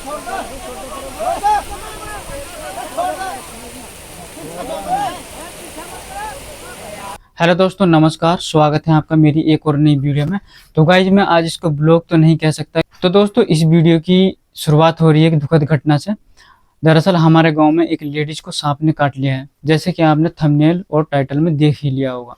Hello दोस्तों, नमस्कार। स्वागत है आपका मेरी एक और नई वीडियो में। तो गाइज मैं आज इसको ब्लॉग तो नहीं कह सकता। तो दोस्तों इस वीडियो की शुरुआत हो रही है एक दुखद घटना से। दरअसल हमारे गांव में एक लेडीज को सांप ने काट लिया है, जैसे कि आपने थंबनेल और टाइटल में देख ही लिया होगा।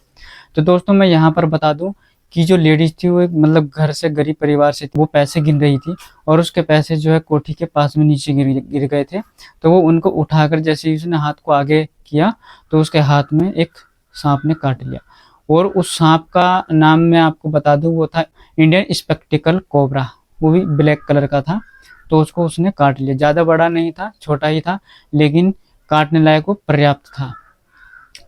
तो दोस्तों मैं यहाँ पर बता दूं कि जो लेडीज थी वो एक मतलब घर से गरीब परिवार से थी। वो पैसे गिन रही थी और उसके पैसे जो है कोठी के पास में नीचे गिर गए थे। तो वो उनको उठाकर जैसे ही उसने हाथ को आगे किया तो उसके हाथ में एक सांप ने काट लिया। और उस सांप का नाम मैं आपको बता दूं, वो था इंडियन स्पेक्टिकल कोबरा। वो भी ब्लैक कलर का था। तो उसको उसने काट लिया। ज़्यादा बड़ा नहीं था, छोटा ही था, लेकिन काटने लायक वो पर्याप्त था।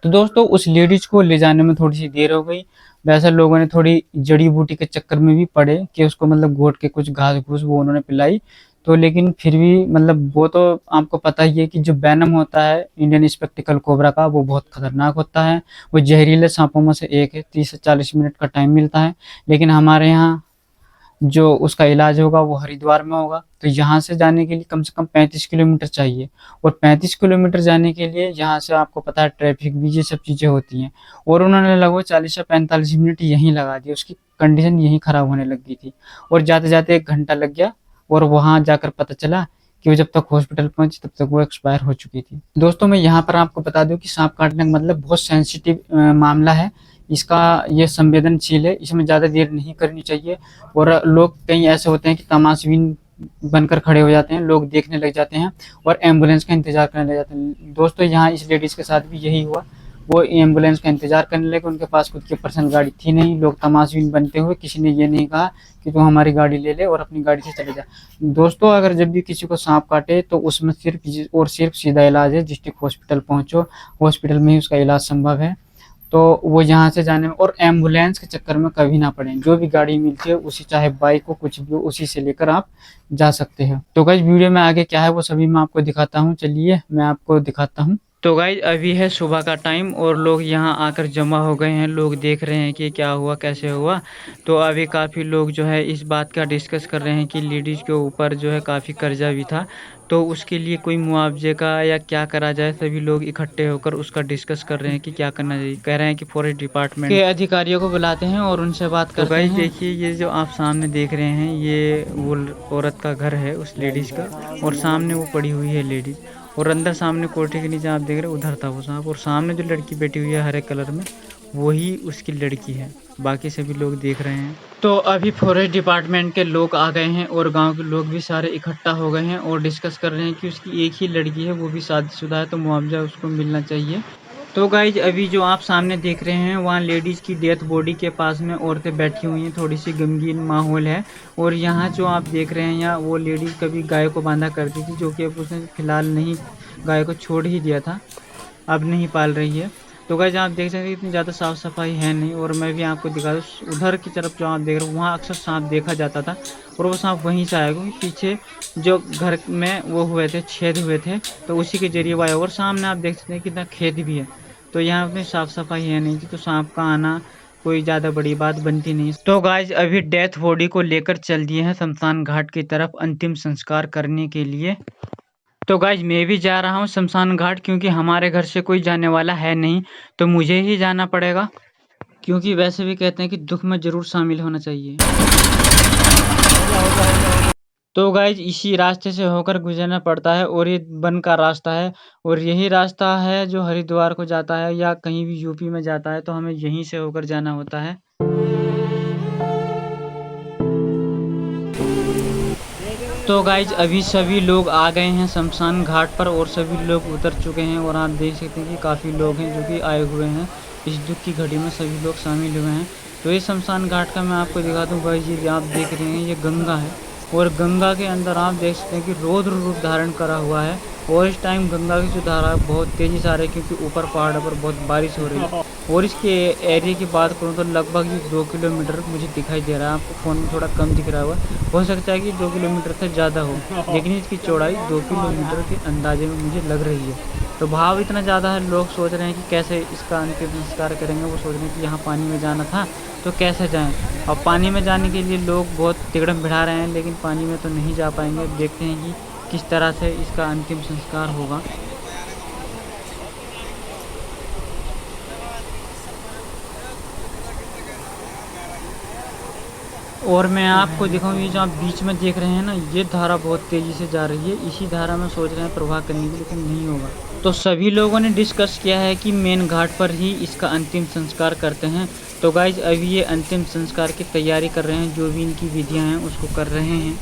तो दोस्तों उस लेडीज को ले जाने में थोड़ी सी देर हो गई। वैसे लोगों ने थोड़ी जड़ी बूटी के चक्कर में भी पड़े कि उसको मतलब घोट के कुछ घास घूस वो उन्होंने पिलाई। तो लेकिन फिर भी मतलब वो तो आपको पता ही है कि जो वेनम होता है इंडियन स्पेक्टिकल कोबरा का, वो बहुत खतरनाक होता है। वो जहरीले सांपों में से एक है। 30 से 40 मिनट का टाइम मिलता है। लेकिन हमारे यहाँ जो उसका इलाज होगा वो हरिद्वार में होगा। तो यहाँ से जाने के लिए कम से कम 35 किलोमीटर चाहिए। और 35 किलोमीटर जाने के लिए यहाँ से आपको पता है ट्रैफिक भी ये सब चीज़ें होती हैं। और उन्होंने लगभग 40 से 45 मिनट यहीं लगा दिए। उसकी कंडीशन यहीं ख़राब होने लग गई थी। और जाते जाते 1 घंटा लग गया। और वहाँ जाकर पता चला कि वो जब तक हॉस्पिटल पहुंची तब तक वो एक्सपायर हो चुकी थी। दोस्तों मैं यहाँ पर आपको बता दूं कि सांप काटने का मतलब बहुत सेंसिटिव मामला है। इसका ये संवेदनशील है, इसमें ज़्यादा देर नहीं करनी चाहिए। और लोग कई ऐसे होते हैं कि तमाशबीन बनकर खड़े हो जाते हैं, लोग देखने लग जाते हैं और एम्बुलेंस का इंतजार करने लग जाते हैं। दोस्तों यहाँ इस लेडीज़ के साथ भी यही हुआ। वो एम्बुलेंस का इंतजार करने लगे, उनके पास खुद की पर्सनल गाड़ी थी नहीं। लोग तमाशबीन बनते हुए, किसी ने ये नहीं कहा कि तुम हमारी गाड़ी ले ले और अपनी गाड़ी से चले जा। दोस्तों अगर जब भी किसी को सांप काटे तो उसमें सिर्फ और सिर्फ सीधा इलाज है, डिस्ट्रिक्ट हॉस्पिटल पहुंचो। हॉस्पिटल में ही उसका इलाज संभव है। तो वो यहाँ से जाने में और एम्बुलेंस के चक्कर में कभी ना पड़े। जो भी गाड़ी मिलती है उसी, चाहे बाइक हो कुछ भी हो, उसी से लेकर आप जा सकते हैं। तो गाइज वीडियो में आगे क्या है वो सभी मैं आपको दिखाता हूँ। चलिए मैं आपको दिखाता हूँ। तो गाइज अभी है सुबह का टाइम और लोग यहाँ आकर जमा हो गए हैं। लोग देख रहे हैं कि क्या हुआ कैसे हुआ। तो अभी काफ़ी लोग जो है इस बात का डिस्कस कर रहे हैं कि लेडीज़ के ऊपर जो है काफ़ी कर्जा भी था। तो उसके लिए कोई मुआवजे का या क्या करा जाए, सभी लोग इकट्ठे होकर उसका डिस्कस कर रहे हैं कि क्या करना चाहिए। कह रहे हैं कि फॉरेस्ट डिपार्टमेंट के अधिकारियों को बुलाते हैं और उनसे बात करते हैं। तो गाइस देखिए ये जो आप सामने देख रहे हैं ये वो औरत का घर है, उस लेडीज़ का। और सामने वो पड़ी हुई है लेडीज़। और अंदर सामने कोठे के नीचे आप देख रहे हैं उधर था वो सांप। और सामने जो लड़की बैठी हुई है हरे कलर में, वही उसकी लड़की है। बाकी सभी लोग देख रहे हैं। तो अभी फॉरेस्ट डिपार्टमेंट के लोग आ गए हैं और गांव के लोग भी सारे इकट्ठा हो गए हैं और डिस्कस कर रहे हैं कि उसकी एक ही लड़की है, वो भी शादीशुदा है, तो मुआवजा उसको मिलना चाहिए। तो गाइज अभी जो आप सामने देख रहे हैं वहाँ लेडीज़ की डेथ बॉडी के पास में औरतें बैठी हुई हैं। थोड़ी सी गमगीन माहौल है। और यहाँ जो आप देख रहे हैं यहाँ वो लेडीज़ कभी गाय को बांधा करती थी, जो कि अब उसने फिलहाल नहीं, गाय को छोड़ ही दिया था, अब नहीं पाल रही है। तो गाइस आप देख सकते हैं इतनी ज़्यादा साफ़ सफाई है नहीं। और मैं भी आपको दिखा दूँ उधर की तरफ जो आप देख रहे हो वहाँ अक्सर सांप देखा जाता था। और वो सांप वहीं से आएगा क्योंकि पीछे जो घर में वो हुए थे, छेद हुए थे, तो उसी के जरिए वो आया। और सामने आप देख सकते हैं कितना खेत भी है। तो यहाँ उतनी साफ़ सफाई है नहीं थी, तो सांप का आना कोई ज़्यादा बड़ी बात बनती नहीं। तो गाइज अभी डेथ बॉडी को लेकर चल दिए हैं शमशान घाट की तरफ अंतिम संस्कार करने के लिए। तो गाइज मैं भी जा रहा हूँ शमशान घाट, क्योंकि हमारे घर से कोई जाने वाला है नहीं, तो मुझे ही जाना पड़ेगा। क्योंकि वैसे भी कहते हैं कि दुख में ज़रूर शामिल होना चाहिए। तो गाइज इसी रास्ते से होकर गुजरना पड़ता है और ये वन का रास्ता है। और यही रास्ता है जो हरिद्वार को जाता है या कहीं भी यूपी में जाता है, तो हमें यहीं से होकर जाना होता है। तो गाइज अभी सभी लोग आ गए हैं शमशान घाट पर और सभी लोग उतर चुके हैं। और आप देख सकते हैं कि काफ़ी लोग हैं जो कि आए हुए हैं। इस दुख की घड़ी में सभी लोग शामिल हुए हैं। तो ये शमशान घाट का मैं आपको दिखा दूँ गाइज, ये आप देख रहे हैं ये गंगा है। और गंगा के अंदर आप देख सकते हैं कि रौद्र रूप धारण करा हुआ है। और इस टाइम गंगा की जो धारा बहुत तेज़ी से आ रही है, क्योंकि ऊपर पहाड़ पर बहुत बारिश हो रही है। और इसके एरिया की बात करूँ तो लगभग ये 2 किलोमीटर मुझे दिखाई दे रहा है। आपको फ़ोन में थोड़ा कम दिख रहा होगा, हो सकता है कि 2 किलोमीटर से ज़्यादा हो, लेकिन इसकी चौड़ाई 2 किलोमीटर के अंदाजे में मुझे लग रही है। तो भाव इतना ज़्यादा है, लोग सोच रहे हैं कि कैसे इसका अंतिम संस्कार करेंगे। वो सोच रहे हैं कि यहाँ पानी में जाना था तो कैसे जाएं। और पानी में जाने के लिए लोग बहुत तिगड़म बिठा रहे हैं, लेकिन पानी में तो नहीं जा पाएंगे। अब देखते हैं कि किस तरह से इसका अंतिम संस्कार होगा। और मैं आपको दिखाऊँ, ये जो आप बीच में देख रहे हैं ना, ये धारा बहुत तेज़ी से जा रही है। इसी धारा में सोच रहे हैं प्रवाह करने की, लेकिन नहीं होगा। तो सभी लोगों ने डिस्कस किया है कि मेन घाट पर ही इसका अंतिम संस्कार करते हैं। तो गाइज अभी ये अंतिम संस्कार की तैयारी कर रहे हैं, जो भी इनकी विधियां हैं उसको कर रहे हैं।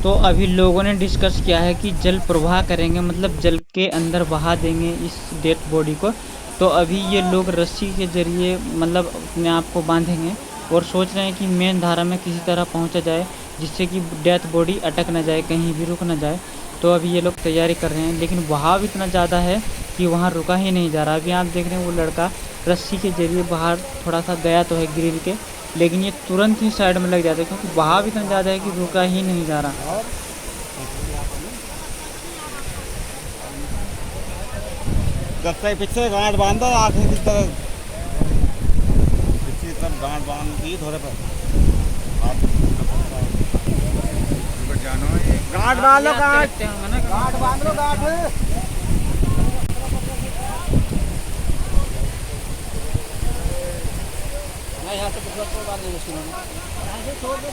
तो अभी लोगों ने डिस्कस किया है कि जल प्रवाह करेंगे, मतलब जल के अंदर बहा देंगे इस डेथ बॉडी को। तो अभी ये लोग रस्सी के जरिए मतलब अपने आप को बांधेंगे और सोच रहे हैं कि मेन धारा में किसी तरह पहुंचा जाए, जिससे कि डेथ बॉडी अटक ना जाए, कहीं भी रुक ना जाए। तो अभी ये लोग तैयारी कर रहे हैं, लेकिन बहाव इतना ज़्यादा है कि वहाँ रुका ही नहीं जा रहा। अभी आप देख रहे हैं वो लड़का रस्सी के जरिए बाहर थोड़ा सा गया तो है ग्रिल के, लेकिन ये तुरंत ही साइड में लग जाता है, क्योंकि बहाव इतना ज़्यादा है कि रुका ही नहीं जा रहा। पीछे गांठ बांधा आगे की तरफ, पीछे तरफ गांठ बांध दी थोड़े पर गांठ बांध लो, गांठ बांध लो, गांठ यहाँ से बांध दो, छोड़ दो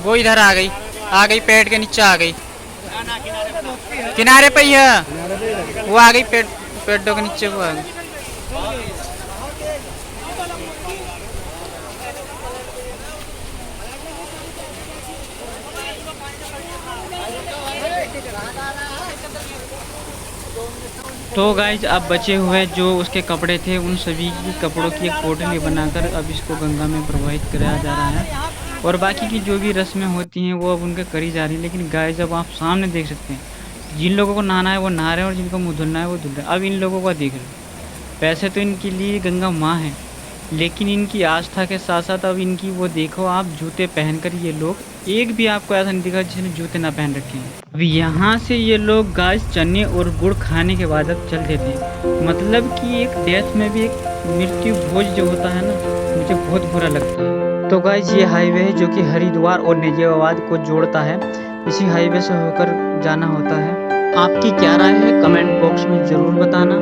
वो इधर आ गई पेड़ के नीचे आ गई, किनारे पे ही है वो, आ गई पेड़ों के नीचे वो आ गई। तो गाइज अब बचे हुए जो उसके कपड़े थे, उन सभी की कपड़ों की एक पोटली बनाकर अब इसको गंगा में प्रवाहित कराया जा रहा है। और बाकी की जो भी रस्में होती हैं वो अब उनके करी जा रही है। लेकिन गाइज अब आप सामने देख सकते हैं, जिन लोगों को नहाना है वो नहा रहे हैं और जिनको मुँह धुलना है वो धुल रहे हैं। अब इन लोगों को देख रहे हैं, वैसे तो इनके लिए गंगा माँ है, लेकिन इनकी आस्था के साथ साथ अब इनकी वो देखो आप, जूते पहनकर ये लोग, एक भी आपको ऐसा नहीं दिखा जिसने जूते ना पहन रखे हैं। अब यहाँ से ये लोग गाइस चने और गुड़ खाने के बाद अब चल देते हैं। मतलब कि एक डेथ में भी एक मृत्यु भोज जो होता है ना, मुझे बहुत बुरा लगता है। तो गाइस ये हाईवे है जो कि हरिद्वार और नेजियाबाद को जोड़ता है, इसी हाईवे से होकर जाना होता है। आपकी क्या राय है कमेंट बॉक्स में ज़रूर बताना।